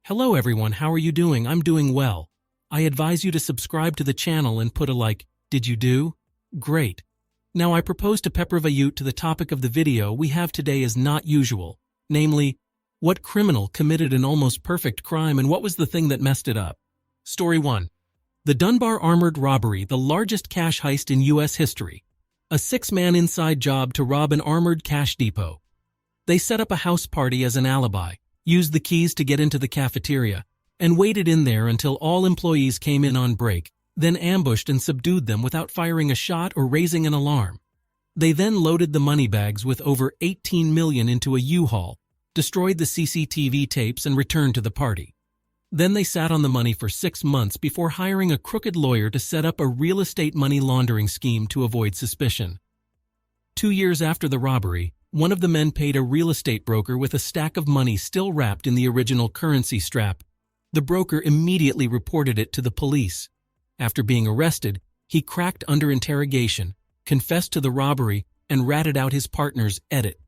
Hello everyone, how are you doing? I'm doing well. I advise you to subscribe to the channel and put a like. Did you do? Great. Now I propose to pepper-view to the topic of the video we have today is not usual. Namely, what criminal committed an almost perfect crime and what was the thing that messed it up? Story 1. The Dunbar Armored Robbery, the largest cash heist in U.S. history. A 6-man inside job to rob an armored cash depot. They set up a house party as an alibi, used the keys to get into the cafeteria, and waited in there until all employees came in on break, then ambushed and subdued them without firing a shot or raising an alarm. They then loaded the money bags with over $18 million into a U-Haul, destroyed the CCTV tapes and returned to the party. Then they sat on the money for 6 months before hiring a crooked lawyer to set up a real estate money laundering scheme to avoid suspicion. 2 years after the robbery, one of the men paid a real estate broker with a stack of money still wrapped in the original currency strap. The broker immediately reported it to the police. After being arrested, he cracked under interrogation, confessed to the robbery, and ratted out his partner's edit.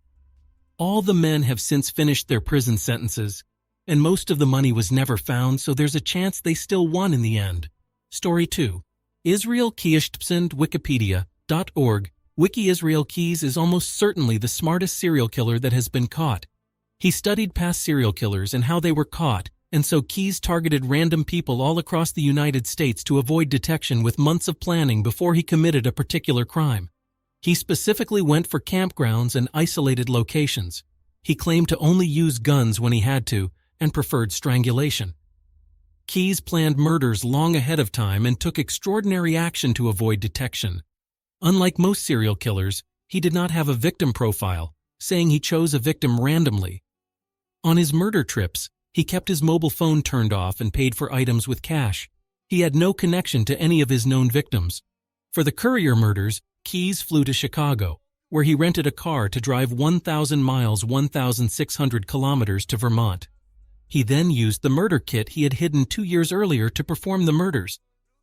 All the men have since finished their prison sentences, and most of the money was never found, so there's a chance they still won in the end. Story 2. Israel Keystpsand Wikipedia.org. Wiki Israel Keys is almost certainly the smartest serial killer that has been caught. He studied past serial killers and how they were caught, and so Keys targeted random people all across the United States to avoid detection with months of planning before he committed a particular crime. He specifically went for campgrounds and isolated locations. He claimed to only use guns when he had to, and preferred strangulation. Keys planned murders long ahead of time and took extraordinary action to avoid detection. Unlike most serial killers, he did not have a victim profile, saying he chose a victim randomly. On his murder trips, he kept his mobile phone turned off and paid for items with cash. He had no connection to any of his known victims. For the Courier murders, Keys flew to Chicago, where he rented a car to drive 1,000 miles 1,600 kilometers to Vermont. He then used the murder kit he had hidden 2 years earlier to perform the murders.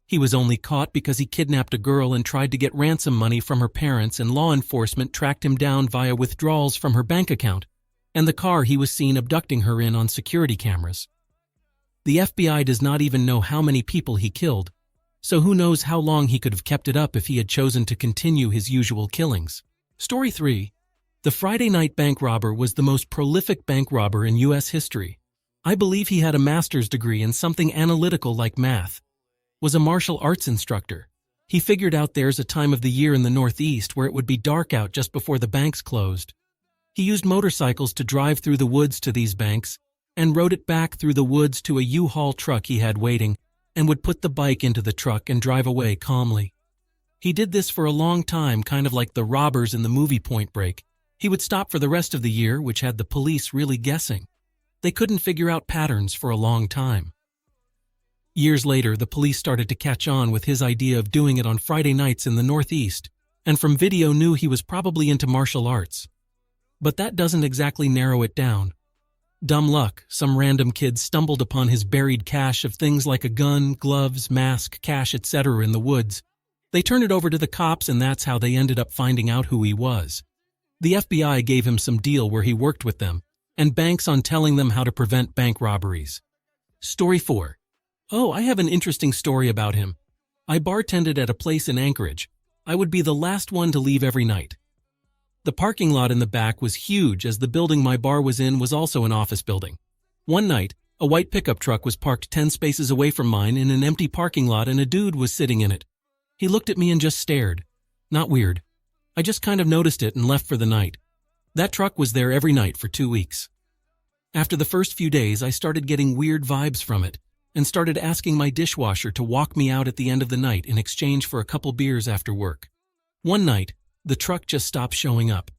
He was only caught because he kidnapped a girl and tried to get ransom money from her parents, and law enforcement tracked him down via withdrawals from her bank account and the car he was seen abducting her in on security cameras. The FBI does not even know how many people he killed, so who knows how long he could have kept it up if he had chosen to continue his usual killings. Story 3. The Friday night bank robber was the most prolific bank robber in U.S. history. I believe he had a master's degree in something analytical like math. Was a martial arts instructor. He figured out there's a time of the year in the Northeast where it would be dark out just before the banks closed. He used motorcycles to drive through the woods to these banks and rode it back through the woods to a U-Haul truck he had waiting, and would put the bike into the truck and drive away calmly. He did this for a long time, kind of like the robbers in the movie Point Break. He would stop for the rest of the year, which had the police really guessing. They couldn't figure out patterns for a long time. Years later, the police started to catch on with his idea of doing it on Friday nights in the Northeast, and from video knew he was probably into martial arts. But that doesn't exactly narrow it down. Dumb luck, some random kid stumbled upon his buried cache of things like a gun, gloves, mask, cash, etc. in the woods. They turned it over to the cops, and that's how they ended up finding out who he was. The FBI gave him some deal where he worked with them, and banks on telling them how to prevent bank robberies. Story 4. Oh, I have an interesting story about him. I bartended at a place in Anchorage. I would be the last one to leave every night. The parking lot in the back was huge, as the building my bar was in was also an office building. One night, a white pickup truck was parked 10 spaces away from mine in an empty parking lot, and a dude was sitting in it. He looked at me and just stared. Not weird. I just kind of noticed it and left for the night. That truck was there every night for 2 weeks. After the first few days, I started getting weird vibes from it, and started asking my dishwasher to walk me out at the end of the night in exchange for a couple beers after work. One night, the truck just stopped showing up.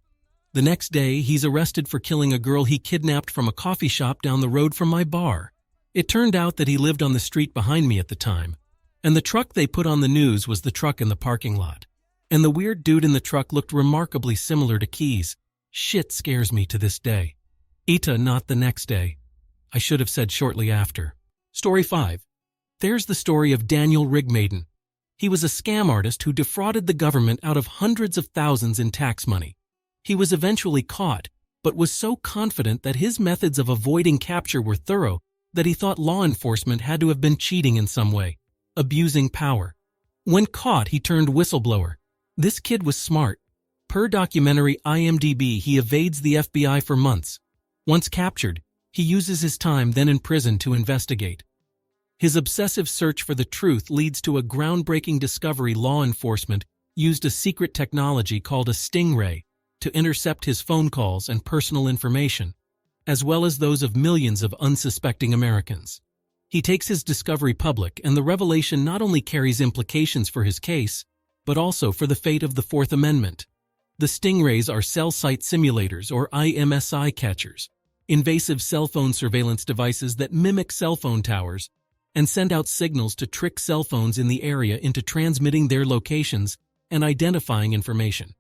The next day, he's arrested for killing a girl he kidnapped from a coffee shop down the road from my bar. It turned out that he lived on the street behind me at the time, and the truck they put on the news was the truck in the parking lot. And the weird dude in the truck looked remarkably similar to Keys. Shit scares me to this day. Not the next day. I should have said shortly after. Story 5. There's the story of Daniel Rigmaiden. He was a scam artist who defrauded the government out of hundreds of thousands in tax money. He was eventually caught, but was so confident that his methods of avoiding capture were thorough that he thought law enforcement had to have been cheating in some way, abusing power. When caught, he turned whistleblower. This kid was smart. Per documentary IMDb, he evades the FBI for months. Once captured, he uses his time then in prison to investigate. His obsessive search for the truth leads to a groundbreaking discovery. Law enforcement used a secret technology called a stingray to intercept his phone calls and personal information, as well as those of millions of unsuspecting Americans. He takes his discovery public, and the revelation not only carries implications for his case, but also for the fate of the Fourth Amendment. The stingrays are cell site simulators, or IMSI catchers, invasive cell phone surveillance devices that mimic cell phone towers and send out signals to trick cell phones in the area into transmitting their locations and identifying information.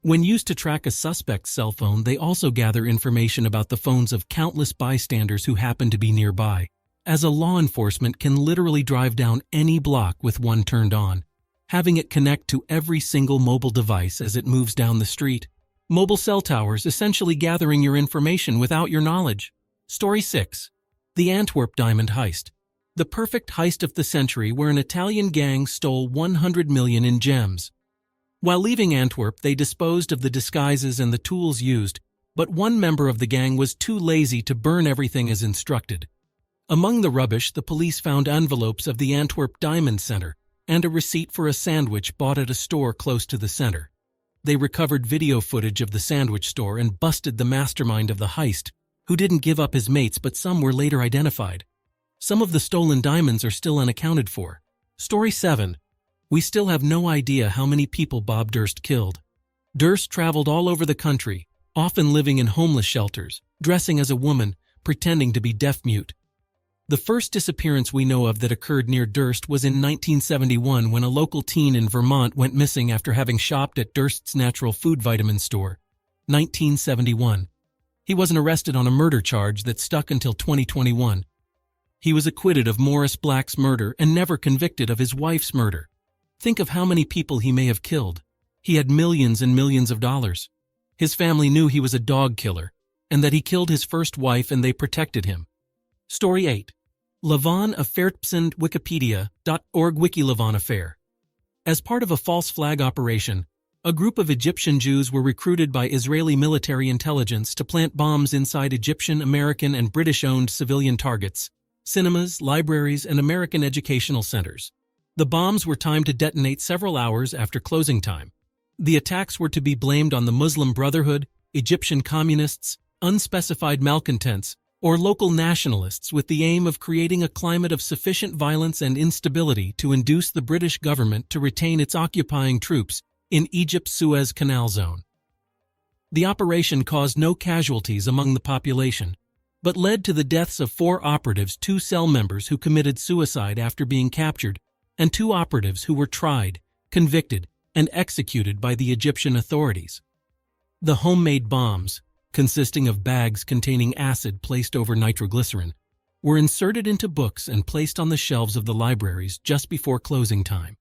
When used to track a suspect's cell phone, they also gather information about the phones of countless bystanders who happen to be nearby, as a law enforcement can literally drive down any block with one turned on, having it connect to every single mobile device as it moves down the street. Mobile cell towers essentially gathering your information without your knowledge. Story 6. The Antwerp Diamond Heist. The perfect heist of the century, where an Italian gang stole 100 million in gems. While leaving Antwerp, they disposed of the disguises and the tools used, but one member of the gang was too lazy to burn everything as instructed. Among the rubbish, the police found envelopes of the Antwerp Diamond Center and a receipt for a sandwich bought at a store close to the center. They recovered video footage of the sandwich store and busted the mastermind of the heist, who didn't give up his mates, but some were later identified. Some of the stolen diamonds are still unaccounted for. Story 7. We still have no idea how many people Bob Durst killed. Durst traveled all over the country, often living in homeless shelters, dressing as a woman, pretending to be deaf-mute. The first disappearance we know of that occurred near Durst was in 1971, when a local teen in Vermont went missing after having shopped at Durst's natural food vitamin store. 1971. He wasn't arrested on a murder charge that stuck until 2021. He was acquitted of Morris Black's murder and never convicted of his wife's murder. Think of how many people he may have killed. He had millions and millions of dollars. His family knew he was a dog killer, and that he killed his first wife, and they protected him. Story 8. Lavon Affairpsend Wikipedia.org Wiki Lavon Affair. As part of a false flag operation, a group of Egyptian Jews were recruited by Israeli military intelligence to plant bombs inside Egyptian, American, and British-owned civilian targets, cinemas, libraries, and American educational centers. The bombs were timed to detonate several hours after closing time. The attacks were to be blamed on the Muslim Brotherhood, Egyptian communists, unspecified malcontents, or local nationalists, with the aim of creating a climate of sufficient violence and instability to induce the British government to retain its occupying troops in Egypt's Suez Canal zone. The operation caused no casualties among the population, but led to the deaths of 4 operatives, 2 cell members who committed suicide after being captured, and 2 operatives who were tried, convicted, and executed by the Egyptian authorities. The homemade bombs, consisting of bags containing acid placed over nitroglycerin, were inserted into books and placed on the shelves of the libraries just before closing time.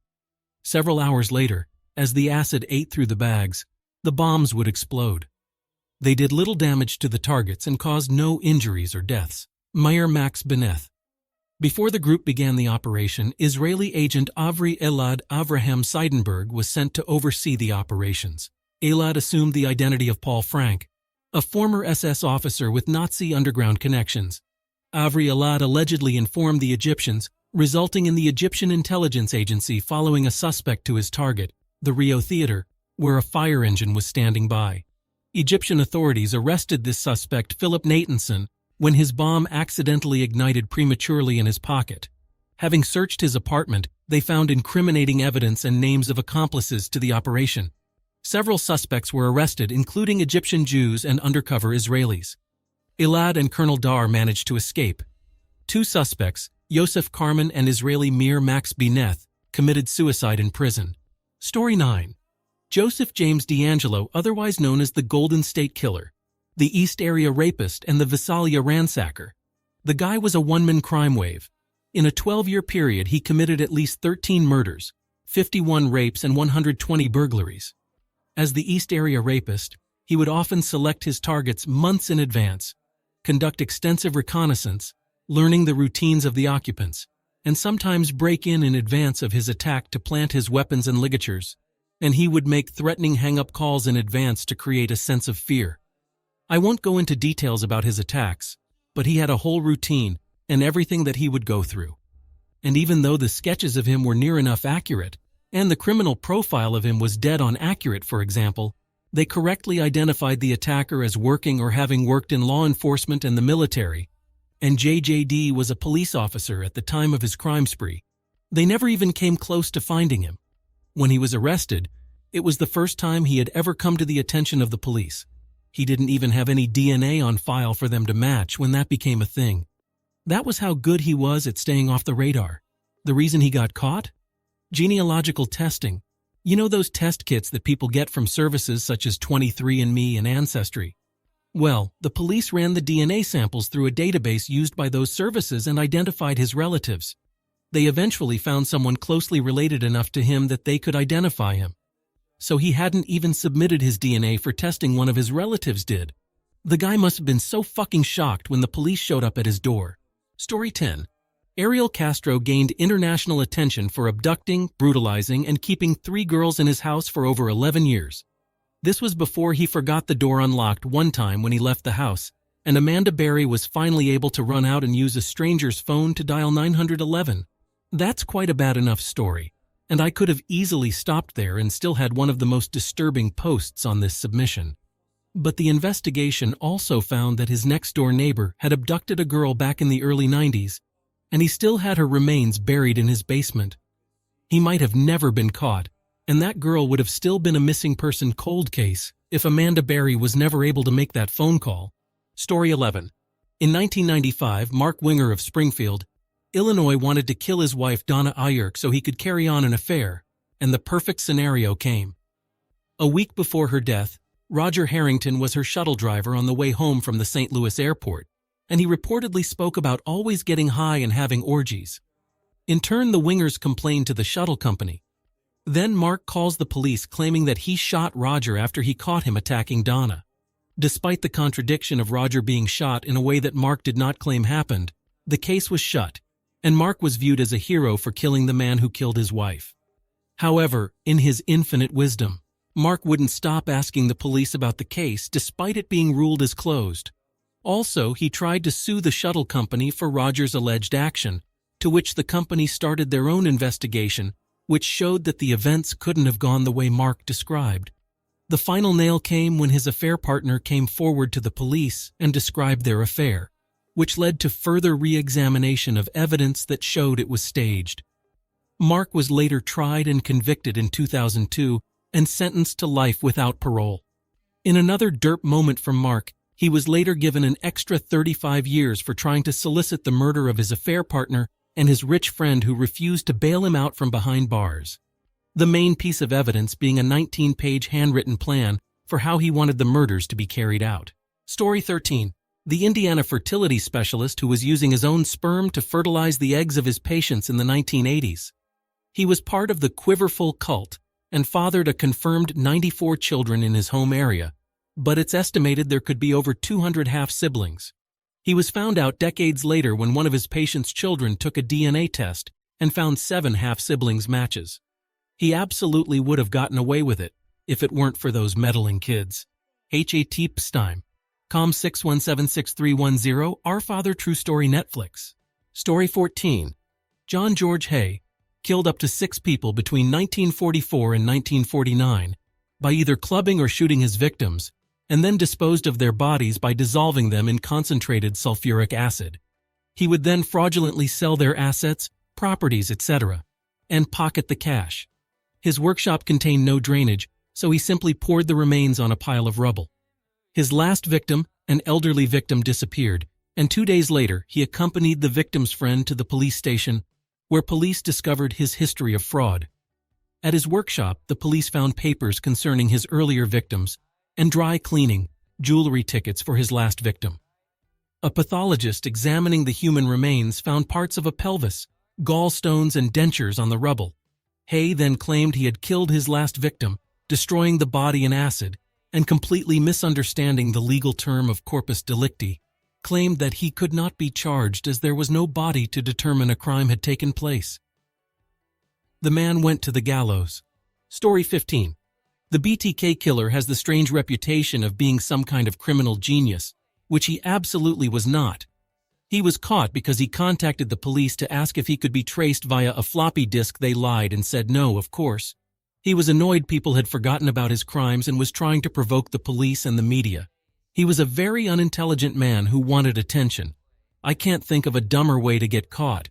Several hours later, as the acid ate through the bags, the bombs would explode. They did little damage to the targets and caused no injuries or deaths. Meir Max Beneth. Before the group began the operation, Israeli agent Avri Elad Avraham Seidenberg was sent to oversee the operations. Elad assumed the identity of Paul Frank, a former SS officer with Nazi underground connections. Avri Elad allegedly informed the Egyptians, resulting in the Egyptian intelligence agency following a suspect to his target, the Rio Theater, where a fire engine was standing by. Egyptian authorities arrested this suspect, Philip Natanson, when his bomb accidentally ignited prematurely in his pocket. Having searched his apartment, they found incriminating evidence and names of accomplices to the operation. Several suspects were arrested, including Egyptian Jews and undercover Israelis. Elad and Colonel Dar managed to escape. 2 suspects, Yosef Karman and Israeli Meir Max Beneth, committed suicide in prison. Story 9. Joseph James D'Angelo, otherwise known as the Golden State Killer, the East Area Rapist, and the Visalia Ransacker. The guy was a one-man crime wave. In a 12-year period, he committed at least 13 murders, 51 rapes, and 120 burglaries. As the East Area Rapist, he would often select his targets months in advance, conduct extensive reconnaissance, learning the routines of the occupants, and sometimes break in advance of his attack to plant his weapons and ligatures, and he would make threatening hang-up calls in advance to create a sense of fear. I won't go into details about his attacks, but he had a whole routine and everything that he would go through. And even though the sketches of him were near enough accurate, and the criminal profile of him was dead-on accurate, for example, they correctly identified the attacker as working or having worked in law enforcement and the military, and JJD was a police officer at the time of his crime spree. They never even came close to finding him. When he was arrested, it was the first time he had ever come to the attention of the police. He didn't even have any DNA on file for them to match when that became a thing. That was how good he was at staying off the radar. The reason he got caught? Genealogical testing. You know those test kits that people get from services such as 23andMe and Ancestry? Well, the police ran the DNA samples through a database used by those services and identified his relatives. They eventually found someone closely related enough to him that they could identify him. So he hadn't even submitted his DNA for testing, one of his relatives did. The guy must have been so fucking shocked when the police showed up at his door. Story 10. Ariel Castro gained international attention for abducting, brutalizing, and keeping 3 girls in his house for over 11 years. This was before he forgot the door unlocked one time when he left the house, and Amanda Berry was finally able to run out and use a stranger's phone to dial 911. That's quite a bad enough story, and I could have easily stopped there and still had one of the most disturbing posts on this submission. But the investigation also found that his next-door neighbor had abducted a girl back in the early 90s, and he still had her remains buried in his basement. He might have never been caught, and that girl would have still been a missing person cold case if Amanda Berry was never able to make that phone call. Story 11. In 1995, Mark Winger of Springfield, Illinois wanted to kill his wife Donna Ayerk so he could carry on an affair, and the perfect scenario came. A week before her death, Roger Harrington was her shuttle driver on the way home from the St. Louis airport, and he reportedly spoke about always getting high and having orgies. In turn, the Wingers complained to the shuttle company. Then Mark calls the police claiming that he shot Roger after he caught him attacking Donna. Despite the contradiction of Roger being shot in a way that Mark did not claim happened, the case was shut, and Mark was viewed as a hero for killing the man who killed his wife. However, in his infinite wisdom, Mark wouldn't stop asking the police about the case despite it being ruled as closed. Also, he tried to sue the shuttle company for Roger's alleged action, to which the company started their own investigation, which showed that the events couldn't have gone the way Mark described. The final nail came when his affair partner came forward to the police and described their affair, which led to further re-examination of evidence that showed it was staged. Mark was later tried and convicted in 2002 and sentenced to life without parole. In another derp moment from Mark, he was later given an extra 35 years for trying to solicit the murder of his affair partner and his rich friend who refused to bail him out from behind bars. The main piece of evidence being a 19-page handwritten plan for how he wanted the murders to be carried out. Story 13. The Indiana fertility specialist who was using his own sperm to fertilize the eggs of his patients in the 1980s. He was part of the Quiverful cult and fathered a confirmed 94 children in his home area, but it's estimated there could be over 200 half-siblings. He was found out decades later when one of his patients' children took a DNA test and found 7 half-siblings matches. He absolutely would have gotten away with it if it weren't for those meddling kids. H.A. Teepstein. Com 6176310, Our Father True Story Netflix. Story 14. John George Hay killed up to 6 people between 1944 and 1949 by either clubbing or shooting his victims, and then disposed of their bodies by dissolving them in concentrated sulfuric acid. He would then fraudulently sell their assets, properties, etc., and pocket the cash. His workshop contained no drainage, so he simply poured the remains on a pile of rubble. His last victim, an elderly victim, disappeared, and 2 days later he accompanied the victim's friend to the police station, where police discovered his history of fraud. At his workshop, the police found papers concerning his earlier victims and dry cleaning, jewelry tickets for his last victim. A pathologist examining the human remains found parts of a pelvis, gallstones, and dentures on the rubble. Hay then claimed he had killed his last victim, destroying the body in acid, and completely misunderstanding the legal term of corpus delicti. claimed that he could not be charged as there was no body to determine a crime had taken place. The man went to the gallows. Story 15. The BTK killer has the strange reputation of being some kind of criminal genius, which he absolutely was not. He was caught because he contacted the police to ask if he could be traced via a floppy disk. They lied and said no, of course. He was annoyed people had forgotten about his crimes and was trying to provoke the police and the media. He was a very unintelligent man who wanted attention. I can't think of a dumber way to get caught.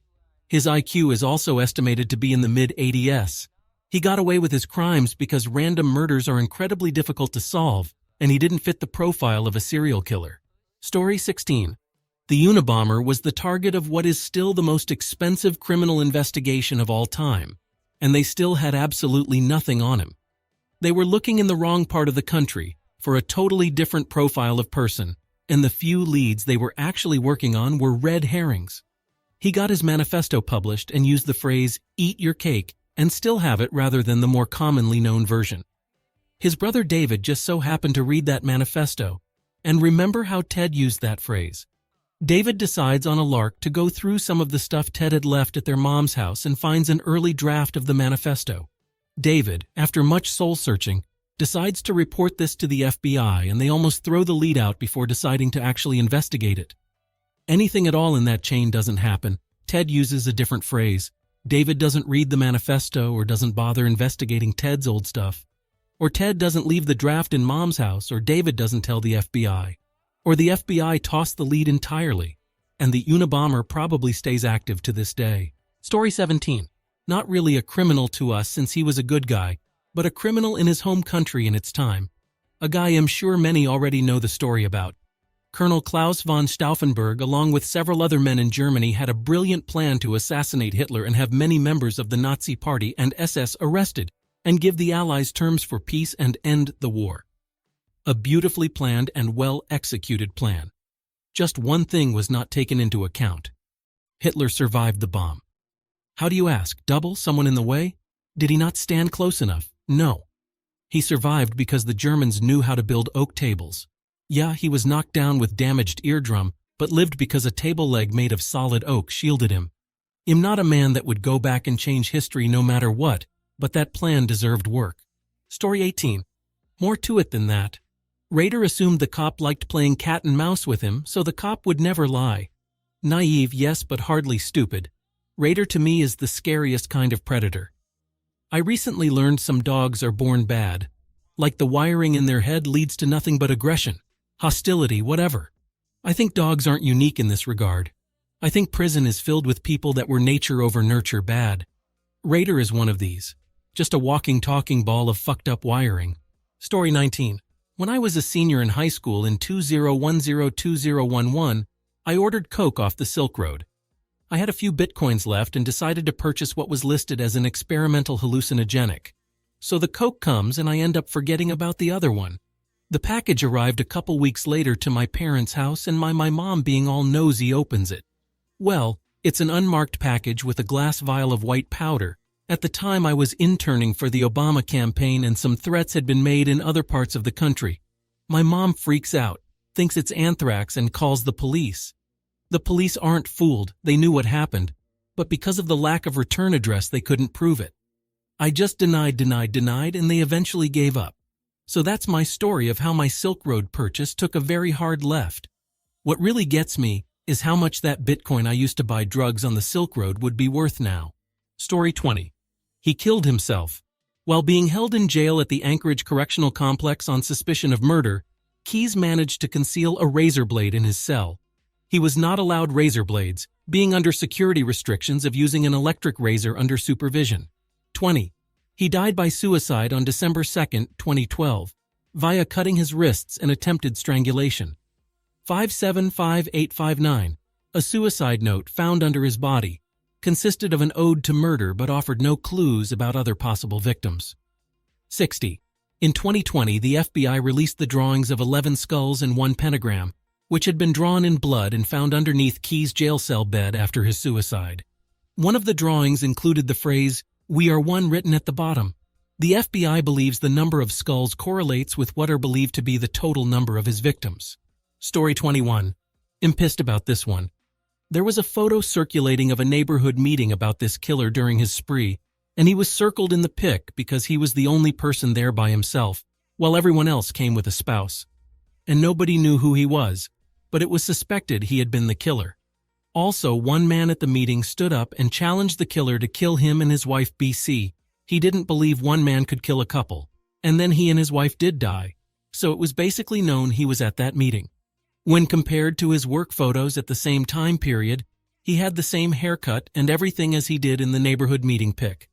His IQ is also estimated to be in the mid-80s. He got away with his crimes because random murders are incredibly difficult to solve, and he didn't fit the profile of a serial killer. Story 16. The Unabomber was the target of what is still the most expensive criminal investigation of all time, and they still had absolutely nothing on him. They were looking in the wrong part of the country for a totally different profile of person, and the few leads they were actually working on were red herrings. He got his manifesto published and used the phrase, "eat your cake," and still have it rather than the more commonly known version. His brother David just so happened to read that manifesto, and remember how Ted used that phrase. David decides on a lark to go through some of the stuff Ted had left at their mom's house and finds an early draft of the manifesto. David, after much soul-searching, decides to report this to the FBI, and they almost throw the lead out before deciding to actually investigate it. Anything at all in that chain doesn't happen. Ted uses a different phrase. David doesn't read the manifesto or doesn't bother investigating Ted's old stuff. Or Ted doesn't leave the draft in Mom's house, or David doesn't tell the FBI. Or the FBI tossed the lead entirely, and the Unabomber probably stays active to this day. Story 17. Not really a criminal to us since he was a good guy, but a criminal in his home country in its time. A guy I'm sure many already know the story about. Colonel Klaus von Stauffenberg, along with several other men in Germany, had a brilliant plan to assassinate Hitler and have many members of the Nazi Party and SS arrested, and give the Allies terms for peace and end the war. A beautifully planned and well-executed plan. Just one thing was not taken into account. Hitler survived the bomb. How do you ask? Double? Someone in the way? Did he not stand close enough? No. He survived because the Germans knew how to build oak tables. Yeah, he was knocked down with damaged eardrum, but lived because a table leg made of solid oak shielded him. I'm not a man that would go back and change history no matter what, but that plan deserved work. Story 18. More to it than that. Rader assumed the cop liked playing cat and mouse with him, so the cop would never lie. Naive, yes, but hardly stupid. Rader to me is the scariest kind of predator. I recently learned some dogs are born bad. Like the wiring in their head leads to nothing but aggression, hostility, whatever. I think dogs aren't unique in this regard. I think prison is filled with people that were nature over nurture bad. Rader is one of these. Just a walking, talking ball of fucked up wiring. Story 19. When I was a senior in high school in 2010-2011, I ordered coke off the Silk Road. I had a few bitcoins left and decided to purchase what was listed as an experimental hallucinogenic. So the coke comes and I end up forgetting about the other one. The package arrived a couple weeks later to my parents' house, and my mom, being all nosy, opens it. Well, it's an unmarked package with a glass vial of white powder. At the time, I was interning for the Obama campaign and some threats had been made in other parts of the country. My mom freaks out, thinks it's anthrax, and calls the police. The police aren't fooled, they knew what happened, but because of the lack of return address, they couldn't prove it. I just denied, and they eventually gave up. So that's my story of how my Silk Road purchase took a very hard left. What really gets me is how much that Bitcoin I used to buy drugs on the Silk Road would be worth now. Story 20. He killed himself. While being held in jail at the Anchorage Correctional Complex on suspicion of murder, Keyes managed to conceal a razor blade in his cell. He was not allowed razor blades, being under security restrictions of using an electric razor under supervision. 20. He died by suicide on December 2, 2012, via cutting his wrists and attempted strangulation. 575859. A suicide note found under his body. Consisted of an ode to murder but offered no clues about other possible victims. 60. In 2020, the FBI released the drawings of 11 skulls and 1 pentagram, which had been drawn in blood and found underneath Keyes' jail cell bed after his suicide. One of the drawings included the phrase, "We are one," written at the bottom. The FBI believes the number of skulls correlates with what are believed to be the total number of his victims. Story 21. I'm pissed about this one. There was a photo circulating of a neighborhood meeting about this killer during his spree, and he was circled in the pic because he was the only person there by himself, while everyone else came with a spouse. And nobody knew who he was, but it was suspected he had been the killer. Also, one man at the meeting stood up and challenged the killer to kill him and his wife BC. He didn't believe one man could kill a couple, and then he and his wife did die, so it was basically known he was at that meeting. When compared to his work photos at the same time period, he had the same haircut and everything as he did in the neighborhood meeting pic.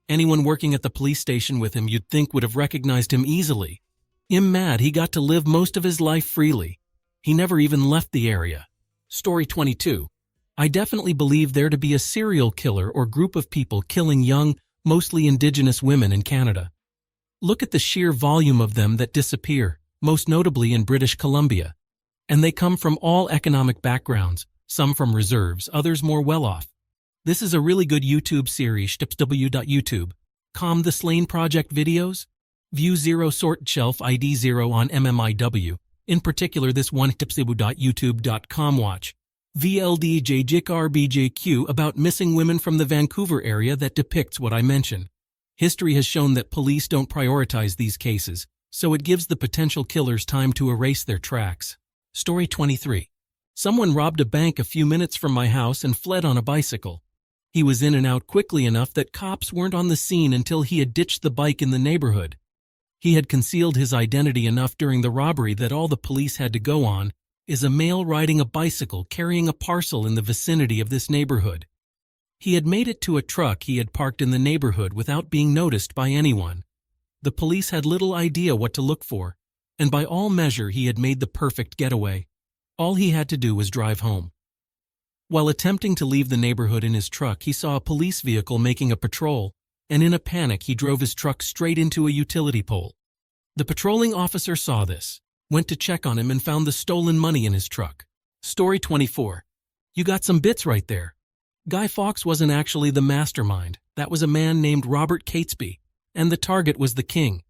Anyone working at the police station with him you'd think would have recognized him easily. I'm mad he got to live most of his life freely. He never even left the area. Story 22. I definitely believe there to be a serial killer or group of people killing young, mostly indigenous women in Canada. Look at the sheer volume of them that disappear, most notably in British Columbia. And they come from all economic backgrounds, some from reserves, others more well-off. This is a really good YouTube series, www.youtube.com. The Slain Project videos. View 0 sort shelf ID 0 on MMIW. In particular, this one, www.youtube.com. Watch VLDJJICRBJQ about missing women from the Vancouver area that depicts what I mention. History has shown that police don't prioritize these cases, so it gives the potential killers time to erase their tracks. Story 23. Someone robbed a bank a few minutes from my house and fled on a bicycle. He was in and out quickly enough that cops weren't on the scene until he had ditched the bike in the neighborhood. He had concealed his identity enough during the robbery that all the police had to go on is a male riding a bicycle carrying a parcel in the vicinity of this neighborhood. He had made it to a truck he had parked in the neighborhood without being noticed by anyone. The police had little idea what to look for, and by all measure he had made the perfect getaway. All he had to do was drive home. While attempting to leave the neighborhood in his truck, he saw a police vehicle making a patrol, and in a panic he drove his truck straight into a utility pole. The patrolling officer saw this, went to check on him, and found the stolen money in his truck. Story 24. You got some bits right there. Guy Fawkes wasn't actually the mastermind. That was a man named Robert Catesby, and the target was the king.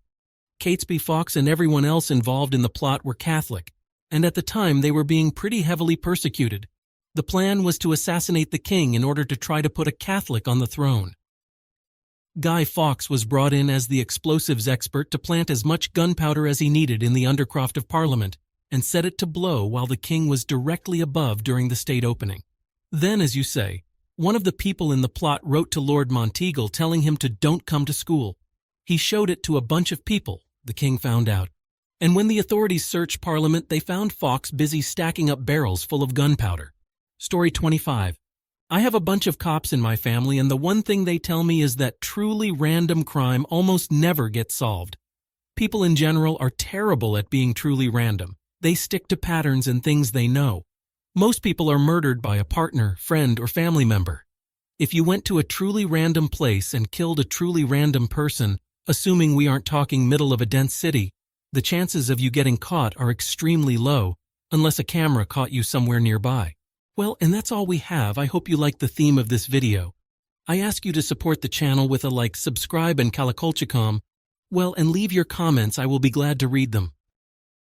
Catesby, Fawkes, and everyone else involved in the plot were Catholic, and at the time they were being pretty heavily persecuted. The plan was to assassinate the king in order to try to put a Catholic on the throne. Guy Fawkes was brought in as the explosives expert to plant as much gunpowder as he needed in the Undercroft of Parliament and set it to blow while the king was directly above during the state opening. Then, as you say, one of the people in the plot wrote to Lord Monteagle telling him to don't come to school. He showed it to a bunch of people. The king found out. And when the authorities searched Parliament, they found Fawkes busy stacking up barrels full of gunpowder. Story 25. I have a bunch of cops in my family, and the one thing they tell me is that truly random crime almost never gets solved. People in general are terrible at being truly random. They stick to patterns and things they know. Most people are murdered by a partner, friend, or family member. If you went to a truly random place and killed a truly random person, assuming we aren't talking middle of a dense city, the chances of you getting caught are extremely low, unless a camera caught you somewhere nearby. Well, and that's all we have. I hope you like the theme of this video. I ask you to support the channel with a like, subscribe, and kalakolchicom. Well, and leave your comments. I will be glad to read them.